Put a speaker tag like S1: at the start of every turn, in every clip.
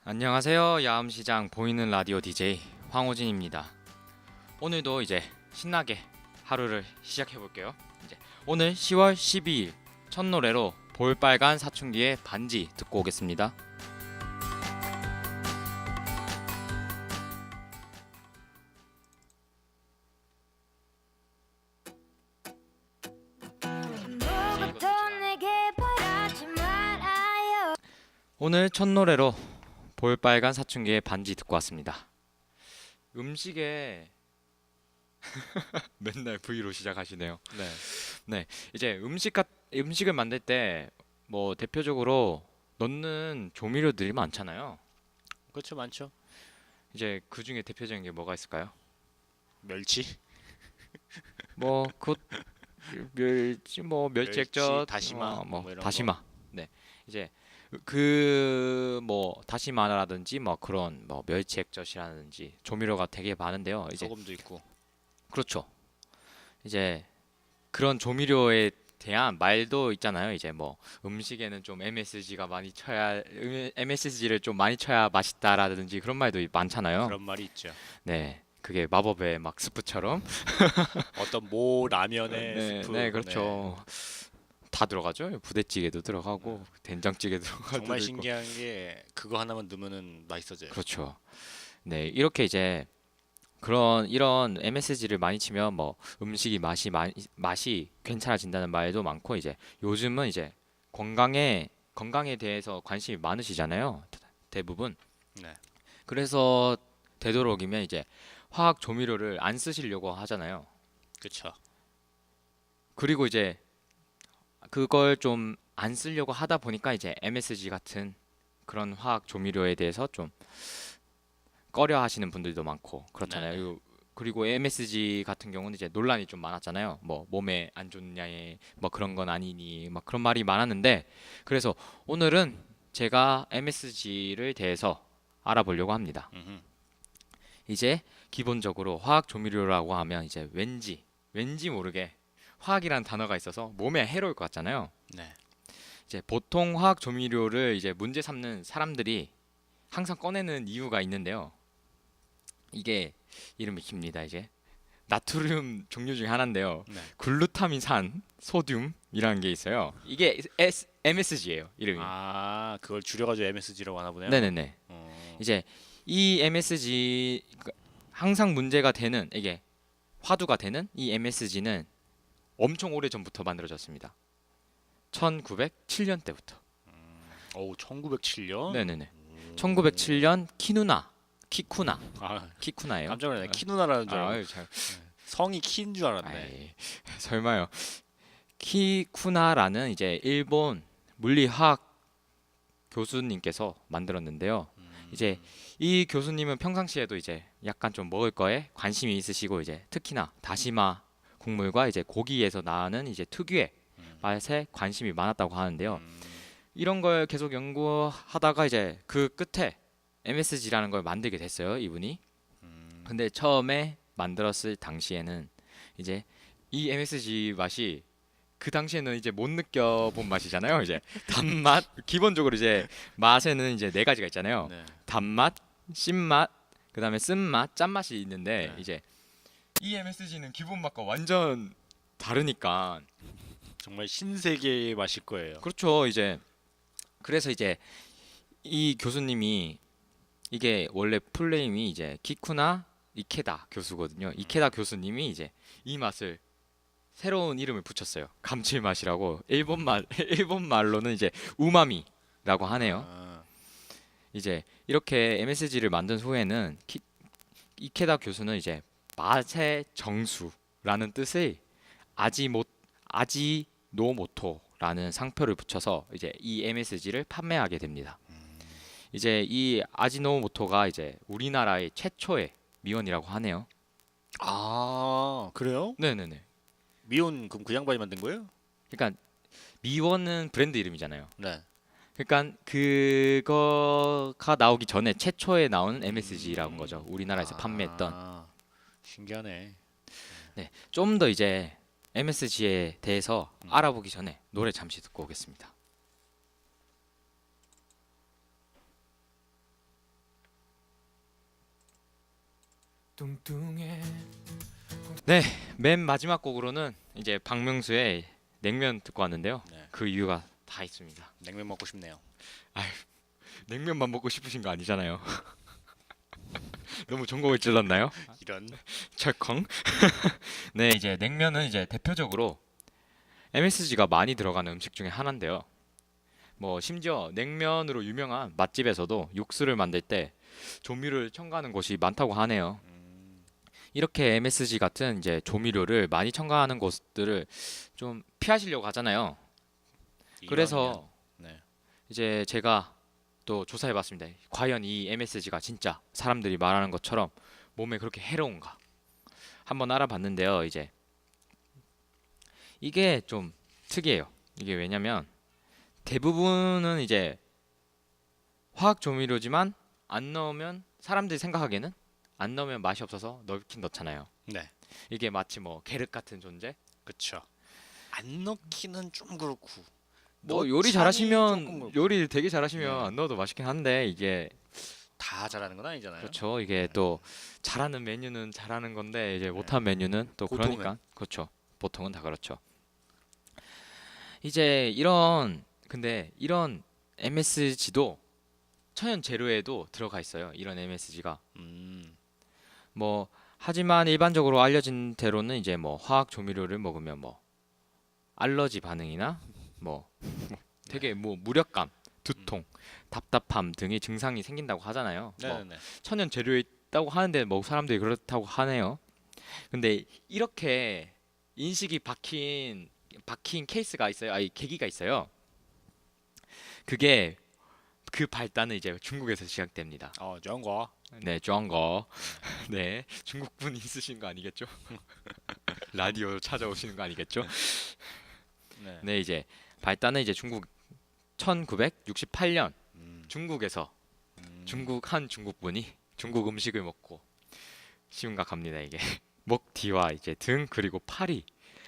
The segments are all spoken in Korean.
S1: 안녕하세요. 야음시장 보이는 라디오 DJ 황호진입니다. 오늘도 이제 신나게 하루를 시작해 볼게요. 오늘 10월 12일 첫 노래로 볼빨간 사춘기의 반지 듣고 오겠습니다. 오늘 첫 노래로 볼빨간 사춘기의 반지 듣고 왔습니다. 음식에 맨날 V로 시작하시네요. 네, 이제 음식을 만들 때 뭐 대표적으로 넣는 조미료들이 많잖아요.
S2: 그렇죠, 많죠.
S1: 이제 그 중에 대표적인 게 뭐가 있을까요?
S2: 멸치,
S1: 뭐 멸치, 뭐 멸치액젓,
S2: 다시마,
S1: 뭐
S2: 뭐 이런
S1: 다시마. 네, 이제 그 뭐 다시마라든지 뭐 그런 뭐 멸치액젓이라든지 조미료가 되게 많은데요. 이제
S2: 소금도 있고.
S1: 그렇죠. 이제 그런 조미료에 대한 말도 있잖아요. 이제 뭐 음식에는 좀 MSG를 좀 많이 쳐야 맛있다라든지 그런 말도 많잖아요.
S2: 그런 말이 있죠.
S1: 네, 그게 마법의 막 스프처럼.
S2: 어떤 모 라면의
S1: 네,
S2: 스프.
S1: 네, 그렇죠. 다 들어가죠. 부대찌개도 들어가고 된장찌개 들어가도
S2: 정말
S1: 있고.
S2: 신기한 게 그거 하나만 넣으면은 맛있어져요.
S1: 그렇죠. 네, 이렇게 이제 이런 MSG를 많이 치면 뭐 음식이 맛이 괜찮아진다는 말도 많고 이제 요즘은 이제 건강에 대해서 관심이 많으시잖아요. 대부분.
S2: 네,
S1: 그래서 되도록이면 이제 화학 조미료를 안 쓰시려고 하잖아요.
S2: 그렇죠.
S1: 그리고 이제 그걸 좀 안 쓰려고 하다 보니까 이제 MSG 같은 그런 화학 조미료에 대해서 좀 꺼려 하시는 분들도 많고
S2: 네네.
S1: 그렇잖아요. 그리고 MSG 같은 경우는 이제 논란이 좀 많았잖아요. 뭐 몸에 안 좋냐에 뭐 그런 건 아니니 막 그런 말이 많았는데 그래서 오늘은 제가 MSG를 대해서 알아보려고 합니다.
S2: 음흠.
S1: 이제 기본적으로 화학 조미료라고 하면 이제 왠지 모르게 화학이라는 단어가 있어서 몸에 해로울 것 같잖아요.
S2: 네.
S1: 이제 보통 화학 조미료를 이제 문제 삼는 사람들이 항상 꺼내는 이유가 있는데요. 이게 이름이 깁니다. 이제 나트륨 종류 중에 하나인데요.
S2: 네.
S1: 글루타민산 소듐이라는 게 있어요. 이게 MSG예요. 이름이.
S2: 아, 그걸 줄여가지고 MSG라고 하나 보네요.
S1: 네네네.
S2: 어,
S1: 이제 이 MSG 항상 문제가 되는 이게 화두가 되는 이 MSG는 엄청 오래 전부터 만들어졌습니다. 1907년 때부터.
S2: 어우, 1907년.
S1: 네네네. 1907년 키쿠나
S2: 아,
S1: 키쿠나예요.
S2: 깜짝 놀랐네. 키누나라는 줄 알고.
S1: 아유, 잘,
S2: 성이 키인 줄 알았네.
S1: 아이, 설마요. 키쿠나라는 이제 일본 물리화학 교수님께서 만들었는데요. 이제 이 교수님은 평상시에도 이제 약간 좀 먹을 거에 관심이 있으시고 이제 특히나 다시마 국물과 이제 고기에서 나는 이제 특유의 맛에 관심이 많았다고 하는데요. 이런 걸 계속 연구하다가 이제 그 끝에 MSG라는 걸 만들게 됐어요, 이분이. 근데 처음에 만들었을 당시에는 이제 이 MSG 맛이 그 당시에는 이제 못 느껴본 맛이잖아요. 이제 단맛 기본적으로 이제 맛에는 이제 네 가지가 있잖아요.
S2: 네.
S1: 단맛, 신맛, 그다음에 쓴맛, 짠맛이 있는데
S2: 네.
S1: 이제 이 MSG는 기본 맛과 완전 다르니까
S2: 정말 신세계의 맛일 거예요.
S1: 그렇죠. 이제 그래서 이제 이 교수님이 이게 원래 풀네임이 이제 키쿠나 이케다 교수거든요. 이케다 교수님이 이제 이 맛을 새로운 이름을 붙였어요. 감칠맛이라고 일본 말로는 이제 우마미라고 하네요.
S2: 아,
S1: 이제 이렇게 MSG를 만든 후에는 이케다 교수는 이제 맛의 정수라는 뜻의 아지노모토라는 상표를 붙여서 이제 이 MSG를 판매하게 됩니다. 이제 이 아지노모토가 이제 우리나라의 최초의 미원이라고 하네요.
S2: 아, 그래요?
S1: 네네네.
S2: 미온 그럼 그 양반이 만든 거예요?
S1: 그러니까 미원은 브랜드 이름이잖아요.
S2: 네.
S1: 그러니까 그거가 나오기 전에 최초에 나온 MSG라는 거죠. 우리나라에서 판매했던.
S2: 신기하네.
S1: 네, 좀 더 이제 MSG에 대해서 알아보기 전에 노래 잠시 듣고 오겠습니다. 네, 맨 마지막 곡으로는 이제 박명수의 냉면 듣고 왔는데요.
S2: 네.
S1: 그 이유가 다 있습니다.
S2: 냉면 먹고 싶네요.
S1: 냉면만 먹고 싶으신 거 아니잖아요. 너무 전곡을 찔렀나요?
S2: 이런.
S1: 철컹. 네, 이제 냉면은 이제 대표적으로 MSG가 많이 들어가는 음식 중에 하나인데요. 뭐 심지어 냉면으로 유명한 맛집에서도 육수를 만들 때 조미료를 첨가하는 곳이 많다고 하네요. 이렇게 MSG 같은 이제 조미료를 많이 첨가하는 곳들을 좀 피하시려고 하잖아요. 그래서
S2: 네.
S1: 이제 제가 또 조사해봤습니다. 과연 이 MSG가 진짜 사람들이 말하는 것처럼 몸에 그렇게 해로운가? 한번 알아봤는데요. 이제 이게 좀 특이해요. 이게 왜냐면 대부분은 이제 화학 조미료지만 안 넣으면 사람들이 생각하기에는 안 넣으면 맛이 없어서 넣긴 넣잖아요.
S2: 네.
S1: 이게 마치 뭐 계륵 같은 존재?
S2: 그쵸. 안 넣기는 좀 그렇고.
S1: 뭐 요리
S2: 넣자니 조금
S1: 잘하시면
S2: 그렇고.
S1: 요리 되게 잘하시면
S2: 네.
S1: 안 넣어도 맛있긴 한데 이게
S2: 다 잘하는 건 아니잖아요.
S1: 그렇죠. 이게 또 잘하는 메뉴는 잘하는 건데 이제
S2: 네.
S1: 못한 메뉴는 또
S2: 보통은.
S1: 그러니까 그렇죠. 보통은 다 그렇죠. 이제 이런 근데 이런 MSG도 천연 재료에도 들어가 있어요. 이런 MSG가 뭐 하지만 일반적으로 알려진 대로는 이제 뭐 화학 조미료를 먹으면 뭐 알러지 반응이나 뭐 되게 뭐 무력감, 두통, 답답함 등의 증상이 생긴다고 하잖아요. 뭐
S2: 네네네.
S1: 천연 재료에 있다고 하는데 뭐 사람들이 그렇다고 하네요. 근데 이렇게 인식이 박힌 케이스가 있어요. 아니 계기가 있어요. 그게 그 발단은 이제 중국에서 시작됩니다.
S2: 좋은 거.
S1: 네, 중거. 네, 중국분 있으신 거 아니겠죠? 라디오 찾아오시는 거 아니겠죠?
S2: 네.
S1: 네, 이제 발단은 이제 중국 1968년 중국에서 중국 한 중국분이 중국 음식을 먹고 심각합니다 이게 목 뒤와 이제 등 그리고 팔이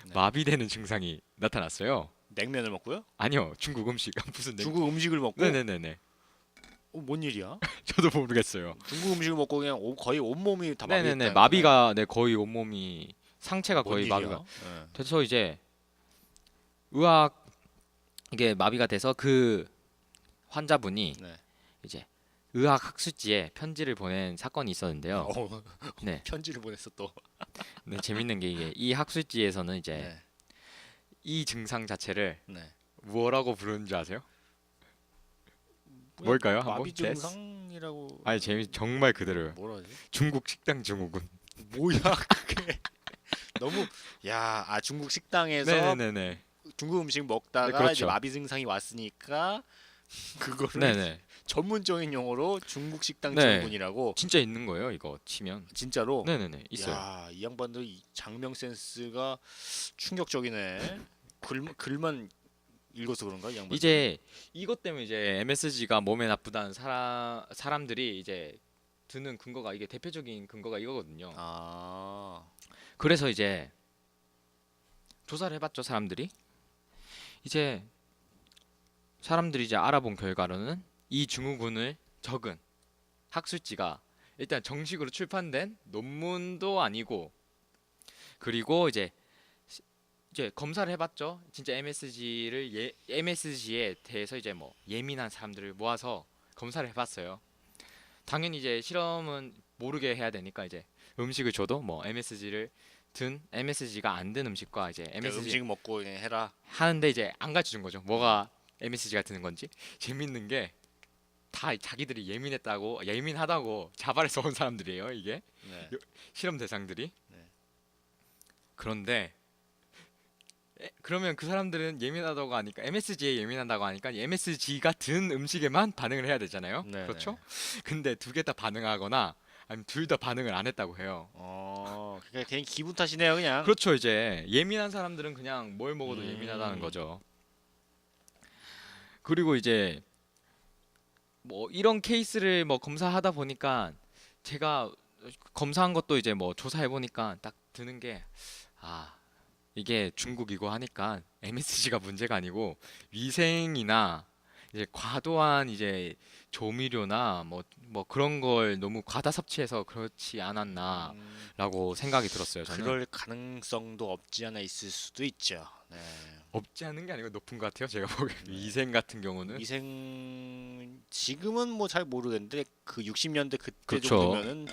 S2: 네.
S1: 마비되는 증상이 나타났어요.
S2: 냉면을 먹고요?
S1: 아니요, 중국 음식 무슨
S2: 중국 음식을 먹고?
S1: 네네네네.
S2: 뭔 일이야?
S1: 저도 모르겠어요.
S2: 중국 음식을 먹고 그냥 거의 온몸이 다 마비됐다.
S1: 네네네, 마비가 네 거의 온몸이 상체가 거의 마비가
S2: 네.
S1: 돼서 이제 의학 이게 마비가 돼서 그 환자분이
S2: 네.
S1: 이제 의학 학술지에 편지를 보낸 사건이 있었는데요. 네,
S2: 편지를 보냈어 또.
S1: 네 재밌는 게 이게 이 학술지에서는 이제
S2: 네.
S1: 이 증상 자체를
S2: 네.
S1: 뭐라고 부르는지 아세요? 뭘까요? 한번
S2: 마비
S1: guess?
S2: 증상이라고.
S1: 아니 정말 그대로요.
S2: 뭐라지?
S1: 중국 식당 증후군.
S2: 뭐야 그게? 너무 중국 식당에서
S1: 네네네네.
S2: 중국 음식 먹다가
S1: 네, 그렇죠.
S2: 이제 마비 증상이 왔으니까 그거를
S1: 네네.
S2: 전문적인 용어로 중국 식당
S1: 네.
S2: 증후군이라고.
S1: 진짜 있는 거예요 이거 치면.
S2: 진짜로?
S1: 네네네 있어요.
S2: 야, 이 양반들 이 장명 센스가 충격적이네. 글만 읽어서 그런가 이 양반?
S1: 이제 이것 때문에 이제 MSG가 몸에 나쁘다는 사람들이 이제 드는 근거가 이게 대표적인 근거가 이거거든요. 그래서 이제 조사를 해봤죠 사람들이. 이제 사람들이 이제 알아본 결과로는 이 증후군을 적은 학술지가 일단 정식으로 출판된 논문도 아니고 그리고 이제 검사를 해봤죠. 진짜 MSG에 대해서 이제 뭐 예민한 사람들을 모아서 검사를 해봤어요. 당연히 이제 실험은 모르게 해야 되니까 이제 음식을 줘도 뭐 MSG가 안 든 음식과 이제 MSG
S2: 음식 먹고 그냥 해라.
S1: 하는데 이제 안 가르쳐 준 거죠. 뭐가 MSG가 드는 건지. 재밌는 게 다 자기들이 예민하다고 자발해서 온 사람들이에요. 이게
S2: 네.
S1: 실험 대상들이.
S2: 네.
S1: 그런데 그러면 그 사람들은 예민하다고 하니까 MSG에 예민하다고 하니까 MSG가 든 음식에만 반응을 해야 되잖아요.
S2: 네네.
S1: 그렇죠? 근데 두 개 다 반응하거나 아니면 둘 다 반응을 안 했다고 해요.
S2: 그냥 괜히 기분 탓이네요 그냥.
S1: 그렇죠. 이제 예민한 사람들은 그냥 뭘 먹어도
S2: 음.
S1: 예민하다는 거죠. 그리고 이제 뭐 이런 케이스를 뭐 검사하다 보니까 제가 검사한 것도 이제 뭐 조사해 보니까 딱 드는 게 이게 중국이고 하니까 MSG가 문제가 아니고 위생이나 이제 과도한 이제 조미료나 뭐 그런 걸 너무 과다 섭취해서 그렇지 않았나라고 생각이 들었어요. 저는
S2: 그럴 가능성도 없지 않아 있을 수도 있죠. 네.
S1: 없지 않은 게 아니고 높은 것 같아요. 제가 보기에
S2: 네.
S1: 위생 같은 경우는
S2: 위생 지금은 뭐 잘 모르겠는데 그 60년대 그때
S1: 그렇죠.
S2: 정도면은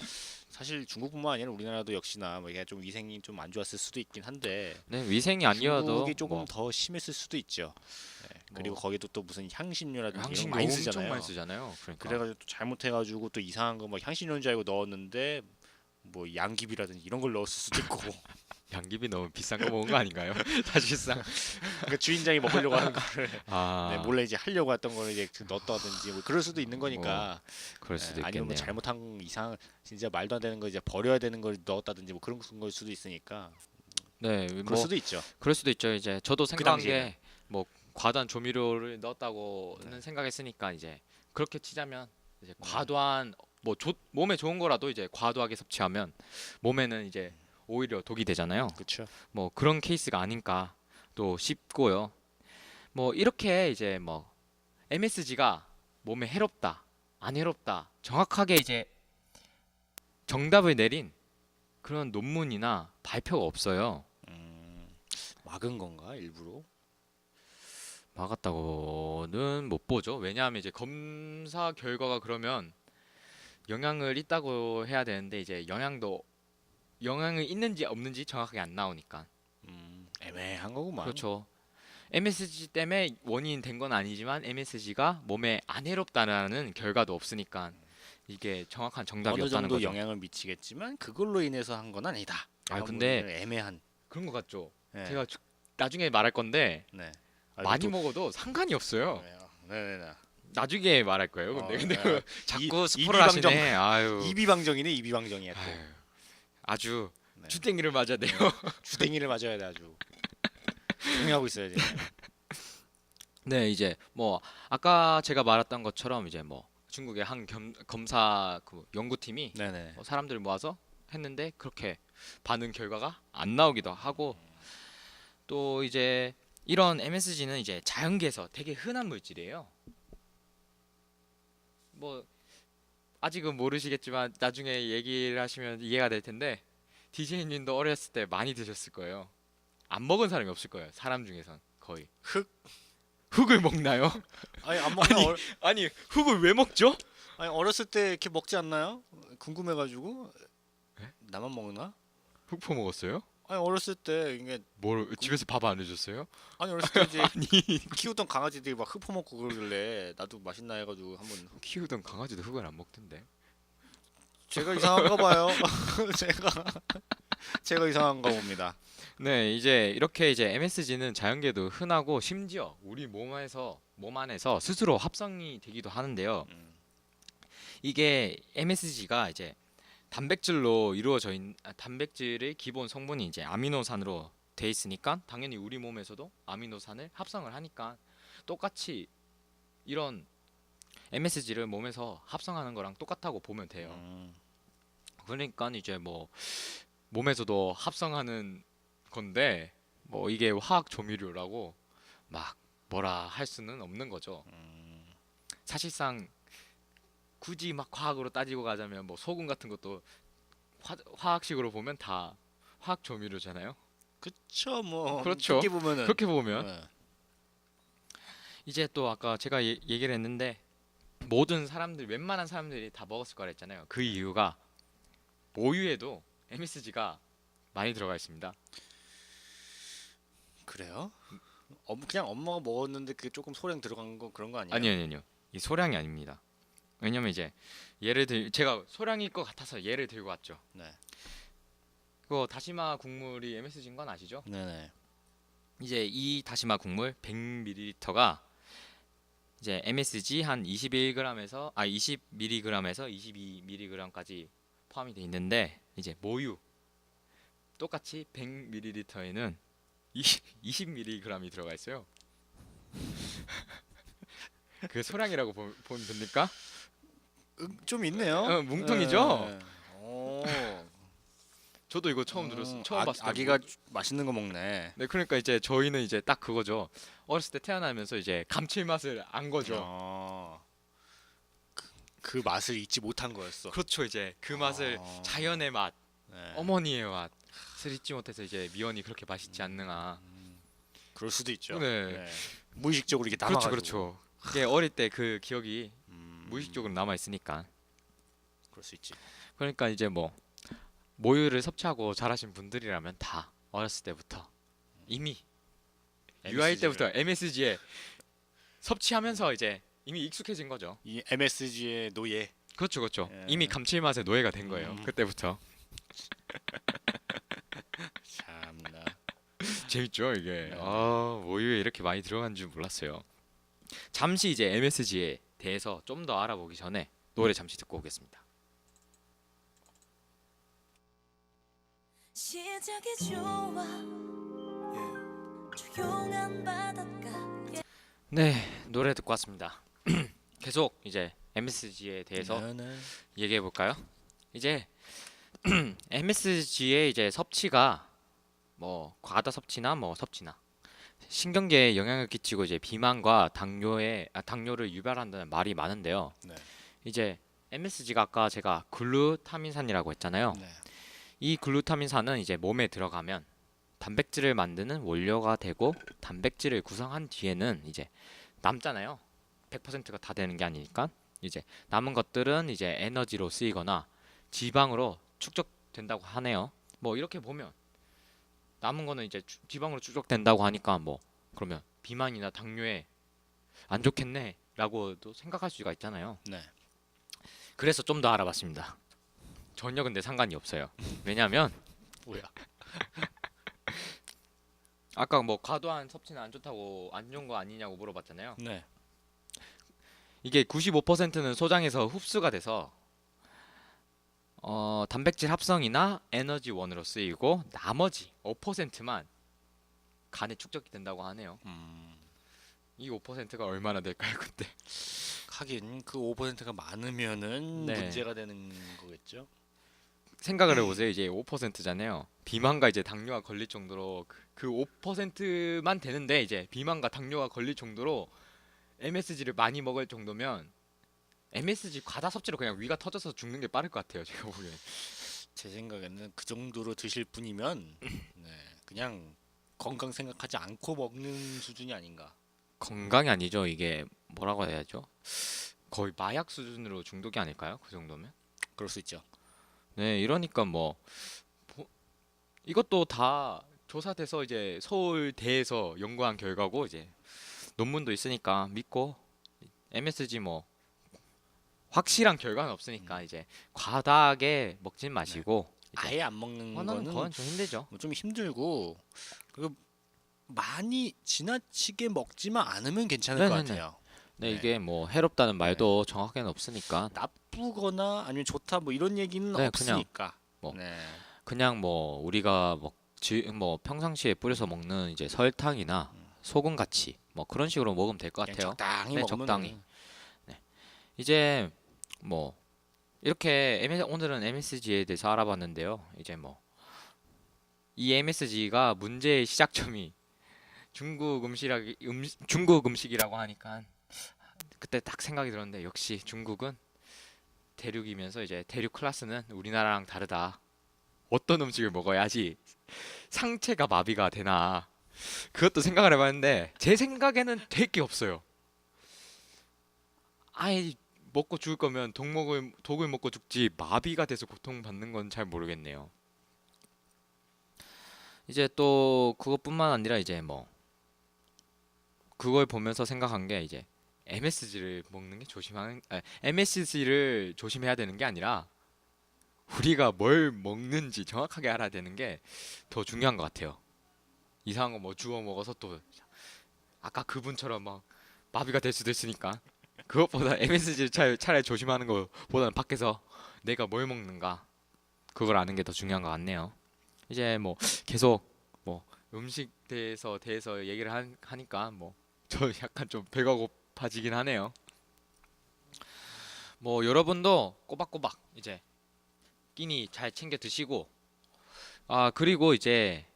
S2: 사실 중국뿐만 아니라 우리나라도 역시나 뭐 이게 좀 위생이 좀 안 좋았을 수도 있긴 한데
S1: 네, 위생이 아니어도
S2: 중국이 조금
S1: 뭐
S2: 더 심했을 수도 있죠. 네. 그리고
S1: 뭐
S2: 거기도 또 무슨 향신료라든지 이런 거
S1: 향신료
S2: 많이
S1: 엄청
S2: 쓰잖아요.
S1: 많이 쓰잖아요. 그러니까
S2: 그래가지고 또 잘못해가지고 또 이상한 거 뭐 향신료인 줄 알고 넣었는데 뭐 양귀비라든지 이런 걸 넣었을 수도 있고
S1: 양귀비 너무 비싼 거 먹은 거 아닌가요? 사실상
S2: 그러니까 주인장이 먹으려고 하는 거를
S1: 아
S2: 네, 몰래 이제 하려고 했던 거를 이제 넣었다든지 뭐 그럴 수도 있는 거니까
S1: 그럴 수도
S2: 아니면 뭐
S1: 있겠네요.
S2: 잘못한 이상 진짜 말도 안 되는 거 이제 버려야 되는 걸 넣었다든지 뭐 그런 걸 수도 있으니까
S1: 네,
S2: 그럴
S1: 뭐
S2: 수도 있죠.
S1: 그럴 수도 있죠. 이제 저도
S2: 그
S1: 생각한
S2: 당시에는.
S1: 게 뭐 과도한 조미료를 넣었다고는
S2: 네.
S1: 생각했으니까 이제 그렇게 치자면 이제
S2: 네.
S1: 과도한 몸에 좋은 거라도 이제 과도하게 섭취하면 몸에는 이제 오히려 독이 되잖아요.
S2: 그렇죠.
S1: 뭐 그런 케이스가 아닌가 또 싶고요. 뭐 이렇게 이제 뭐 MSG가 몸에 해롭다, 안 해롭다 정확하게 이제 정답을 내린 그런 논문이나 발표가 없어요.
S2: 막은 건가 일부러?
S1: 막았다고는 못 보죠. 왜냐하면 이제 검사 결과가 그러면 영향을 있다고 해야 되는데 이제 영향을 있는지 없는지 정확하게 안 나오니까.
S2: 애매한 거구만.
S1: 그렇죠. MSG 때문에 원인 된 건 아니지만 MSG가 몸에 안 해롭다라는 결과도 없으니까 이게 정확한 정답이
S2: 어느
S1: 없다는
S2: 정도
S1: 거죠.
S2: 영향을 미치겠지만 그걸로 인해서 한 건 아니다.
S1: 아
S2: 약간
S1: 근데
S2: 뭐 애매한.
S1: 그런 것 같죠.
S2: 네.
S1: 제가 나중에 말할 건데
S2: 네. 아,
S1: 많이
S2: 또-
S1: 먹어도 상관이 없어요.
S2: 네네네.
S1: 나중에 말할 거예요. 근데
S2: 네.
S1: 그 자꾸
S2: 이-
S1: 스포를
S2: 이비방정.
S1: 하시네. 아유.
S2: 이비방정이네 이비방정이야 또.
S1: 아유. 아주
S2: 네.
S1: 주댕이를 맞아야 돼요.
S2: 주댕이를 맞아야 돼 아주. 조용하고 있어야지.
S1: 네, 이제 뭐 아까 제가 말했던 것처럼 이제 뭐 중국의 한 검사 그 연구팀이
S2: 네네.
S1: 뭐 사람들 모아서 했는데 그렇게 반응 결과가 안 나오기도 하고 또 이제 이런 MSG는 이제 자연계에서 되게 흔한 물질이에요. 뭐 아직은 모르시겠지만 나중에 얘기를 하시면 이해가 될 텐데 DJ님도 어렸을 때 많이 드셨을 거예요. 안 먹은 사람이 없을 거예요. 사람 중에선 거의.
S2: 흙.
S1: 흙을 먹나요?
S2: 아니 안 먹나?
S1: 아니 흙을 왜 먹죠?
S2: 아니 어렸을 때 이렇게 먹지 않나요? 궁금해가지고.
S1: 네?
S2: 나만 먹나?
S1: 흙 퍼먹었어요?
S2: 아니 어렸을 때 이게
S1: 뭘 집에서 밥 안 해줬어요?
S2: 아니 어렸을 때 이제
S1: 아니
S2: 키우던 강아지들이 막 흙 퍼먹고 그러길래 나도 맛있나 해가지고 한번
S1: 키우던 강아지도 흙을 안 먹던데.
S2: 제가 이상한가 봐요. 제가 이상한가 봅니다.
S1: 네, 이제 이렇게 이제 MSG는 자연계도 흔하고 심지어 우리 몸 안에서 스스로 합성이 되기도 하는데요.
S2: 음,
S1: 이게 MSG가 이제 단백질로 이루어져 있는 단백질의 기본 성분이 이제 아미노산으로 돼 있으니까 당연히 우리 몸에서도 아미노산을 합성을 하니까 똑같이 이런 MSG를 몸에서 합성하는 거랑 똑같다고 보면 돼요. 그러니까 이제 뭐 몸에서도 합성하는 건데 뭐 이게 화학 조미료라고 막 뭐라 할 수는 없는 거죠. 사실상 굳이 막 과학으로 따지고 가자면 뭐 소금 같은 것도 화학식으로 보면 다 화학 조미료잖아요.
S2: 그쵸 뭐
S1: 그렇죠.
S2: 그렇게 보면은
S1: 그렇게 보면
S2: 네.
S1: 이제 또 아까 제가 얘기를 했는데 웬만한 사람들이 다 먹었을 거라 했잖아요. 그 이유가 모유에도 MSG가 많이 들어가 있습니다.
S2: 그래요? 그냥 엄마가 먹었는데 그게 조금 소량 들어간 거 그런 거 아니에요?
S1: 아니요. 이 소량이 아닙니다. 왜냐면 이제 제가 소량일 것 같아서 예를 들고 왔죠.
S2: 네.
S1: 그거 다시마 국물이 MSG인 건 아시죠?
S2: 네네.
S1: 이제 이 다시마 국물 100ml가 이제 MSG 한 21g에서 20mg에서 22mg까지 포함이 돼 있는데 이제 모유 똑같이 100ml에는 20mg이 들어가 있어요. 그 소량이라고 보면 됩니까?
S2: 좀 있네요.
S1: 뭉텅이죠?
S2: 네. 오.
S1: 저도 이거 처음 들었어요. 처음 봤을 때.
S2: 아기가 맛있는 거 먹네.
S1: 네, 그러니까 이제 저희는 이제 딱 그거죠. 어렸을 때 태어나면서 이제 감칠맛을 안 거죠.
S2: 그 맛을 잊지 못한 거였어.
S1: 그렇죠. 이제 그 맛을 자연의 맛,
S2: 네.
S1: 어머니의 맛을 잊지 못해서 이제 미원이 그렇게 맛있지 않느냐.
S2: 그럴 수도 있죠.
S1: 네.
S2: 네. 무의식적으로 이게
S1: 그렇죠,
S2: 남아가지고.
S1: 그렇죠. 그게 어릴 때 그 기억이
S2: 음,
S1: 무의식적으로 남아 있으니까.
S2: 그럴 수 있지.
S1: 그러니까 이제 뭐 모유를 섭취하고 자라신 분들이라면 다 어렸을 때부터 이미 유아일 때부터 MSG에 섭취하면서 이제 이미 익숙해진 거죠.
S2: 이 MSG의 노예.
S1: 그렇죠, 그렇죠.
S2: 예.
S1: 이미 감칠맛의 노예가 된 거예요.
S2: 음.
S1: 그때부터.
S2: 참나.
S1: 재밌죠, 이게.
S2: 네.
S1: 아, 모유에 이렇게 많이 들어간 줄 몰랐어요. 잠시 이제 MSG에 대해서 좀 더 알아보기 전에 노래 잠시 듣고 오겠습니다.
S3: 시작이 좋아 조용한 바닷가
S1: 네, 노래 듣고 왔습니다. 계속 이제 MSG에 대해서
S2: 네.
S1: 얘기해 볼까요? 이제 MSG의 이제 섭취가 뭐 과다 섭취나 뭐 섭취나 신경계에 영향을 끼치고 이제 비만과 당뇨를 유발한다는 말이 많은데요.
S2: 네.
S1: 이제 MSG가 아까 제가 글루타민산이라고 했잖아요.
S2: 네.
S1: 이 글루타민산은 이제 몸에 들어가면 단백질을 만드는 원료가 되고 단백질을 구성한 뒤에는 이제 남잖아요. 100%가 다 되는 게 아니니까 이제 남은 것들은 이제 에너지로 쓰이거나 지방으로 축적된다고 하네요. 뭐 이렇게 보면 남은 거는 이제 지방으로 축적된다고 하니까 뭐 그러면 비만이나 당뇨에 안 좋겠네라고도 생각할 수가 있잖아요.
S2: 네.
S1: 그래서 좀 더 알아봤습니다. 전혀 근데 상관이 없어요. 왜냐면
S2: 뭐야?
S1: 아까 뭐 과도한 섭취는 안 좋다고 안 좋은 거 아니냐고 물어봤잖아요.
S2: 네.
S1: 이게 95%는 소장에서 흡수가 돼서 단백질 합성이나 에너지원으로 쓰이고 나머지 5%만 간에 축적이 된다고 하네요. 이 5%가 얼마나 될까요, 근데?
S2: 하긴 그 5%가 많으면은
S1: 네.
S2: 문제가 되는 거겠죠.
S1: 생각을 해보세요. 이제 5%잖아요. 비만과 이제 당뇨가 걸릴 정도로 그 5%만 되는데 이제 비만과 당뇨가 걸릴 정도로 MSG를 많이 먹을 정도면 MSG 과다 섭취로 그냥 위가 터져서 죽는 게 빠를 것 같아요. 제가 보기엔.
S2: 제 생각에는 그 정도로 드실 분이면 네, 그냥 건강 생각하지 않고 먹는 수준이 아닌가.
S1: 건강이 아니죠. 이게 뭐라고 해야죠? 거의 마약 수준으로 중독이 아닐까요? 그 정도면?
S2: 그럴 수 있죠.
S1: 네, 이러니까 뭐 이것도 다 조사돼서 이제 서울대에서 연구한 결과고 이제 논문도 있으니까 믿고 MSG 뭐 확실한 결과는 없으니까 이제 과다하게 먹진 마시고 이제
S2: 아예 안 먹는
S1: 하나는
S2: 거는
S1: 그건 좀 힘들죠.
S2: 좀 힘들고 그리고 많이 지나치게 먹지만 않으면 괜찮을 것
S1: 네네네.
S2: 같아요.
S1: 네,
S2: 네.
S1: 이게 뭐 해롭다는 말도 정확하게는 없으니까
S2: 나쁘거나 아니면 좋다 뭐 이런 얘기는
S1: 네,
S2: 없으니까.
S1: 뭐
S2: 네.
S1: 그냥 뭐 우리가 뭐 평상시에 뿌려서 먹는 이제 설탕이나 소금 같이 뭐 그런 식으로 먹으면 될 것
S2: 그냥
S1: 같아요.
S2: 적당히
S1: 네,
S2: 먹으면
S1: 적당히. 이제 뭐 이렇게 오늘은 MSG에 대해서 알아봤는데요. 이제 뭐 이 MSG가 문제의 시작점이 중국 음식이라고 하니까 그때 딱 생각이 들었는데 역시 중국은 대륙이면서 이제 대륙 클래스는 우리나라랑 다르다. 어떤 음식을 먹어야지 상체가 마비가 되나 그것도 생각을 해봤는데 제 생각에는 될 게 없어요. 아예 먹고 죽을 거면 독을 먹고 죽지 마비가 돼서 고통받는 건 잘 모르겠네요. 이제 또 그것뿐만 아니라 이제 뭐 그걸 보면서 생각한 게 이제 MSG를 조심해야 되는 게 아니라 우리가 뭘 먹는지 정확하게 알아야 되는 게 더 중요한 것 같아요. 이상한 거 뭐 주워 먹어서 또 아까 그분처럼 막 마비가 될 수도 있으니까 그것보다 MSG를 차라리 조심하는 것보다는 밖에서 내가 뭘 먹는가 그걸 아는 게 더 중요한 것 같네요. 이제 뭐 계속 뭐 음식 대해서 얘기를 하니까 뭐 저 약간 좀 배가 고파지긴 하네요. 뭐 여러분도 꼬박꼬박 이제 끼니 잘 챙겨 드시고 아, 그리고 이제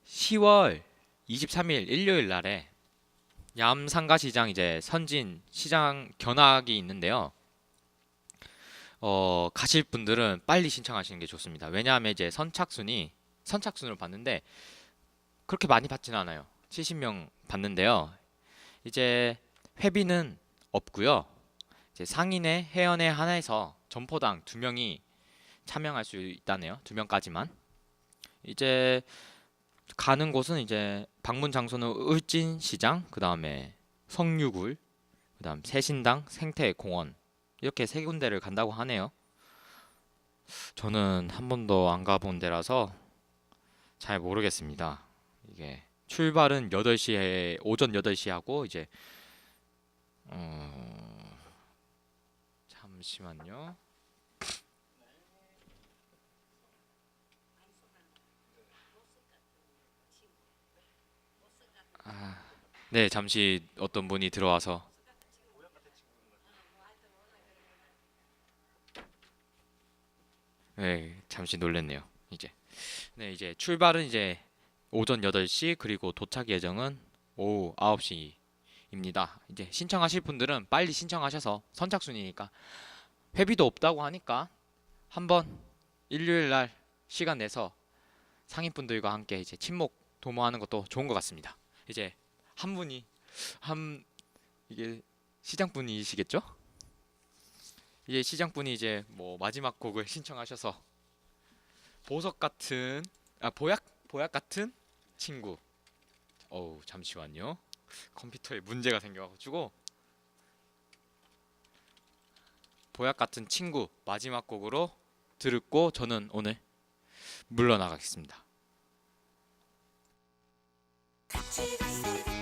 S1: 10월 23일 일요일 날에 얌상가시장 이제 선진 시장 견학이 있는데요. 가실 분들은 빨리 신청하시는 게 좋습니다. 왜냐하면 이제 선착순을 봤는데 그렇게 많이 받지는 않아요. 70명 받는데요. 이제 회비는 없고요. 이제 상인회, 회원회 하나에서 점포당 2명이 참여할 수 있다네요. 2명까지만. 이제 가는 곳은 이제 방문 장소는 울진시장, 그 다음에 성류굴, 그 다음 세신당, 생태공원 이렇게 3군데를 간다고 하네요. 저는 한 번도 안 가본 데라서 잘 모르겠습니다. 이게 출발은 8시에 오전 8시 하고 이제 잠시만요. 네, 잠시 어떤 분이 들어와서 네, 잠시 놀랬네요. 이제 출발은 이제 오전 8시 그리고 도착 예정은 오후 9시입니다. 이제 신청하실 분들은 빨리 신청하셔서 선착순이니까 회비도 없다고 하니까 한번 일요일 날 시간 내서 상인분들과 함께 이제 친목 도모하는 것도 좋은 것 같습니다. 이제 한 분이 한 이게 시장분이시겠죠? 이제 시장분이 이제 뭐 마지막 곡을 신청하셔서 보석 같은 보약 같은 친구. 어우, 잠시만요. 컴퓨터에 문제가 생겨가지고 보약 같은 친구 마지막 곡으로 듣고 저는 오늘 물러나가겠습니다.
S3: 같이 갈 수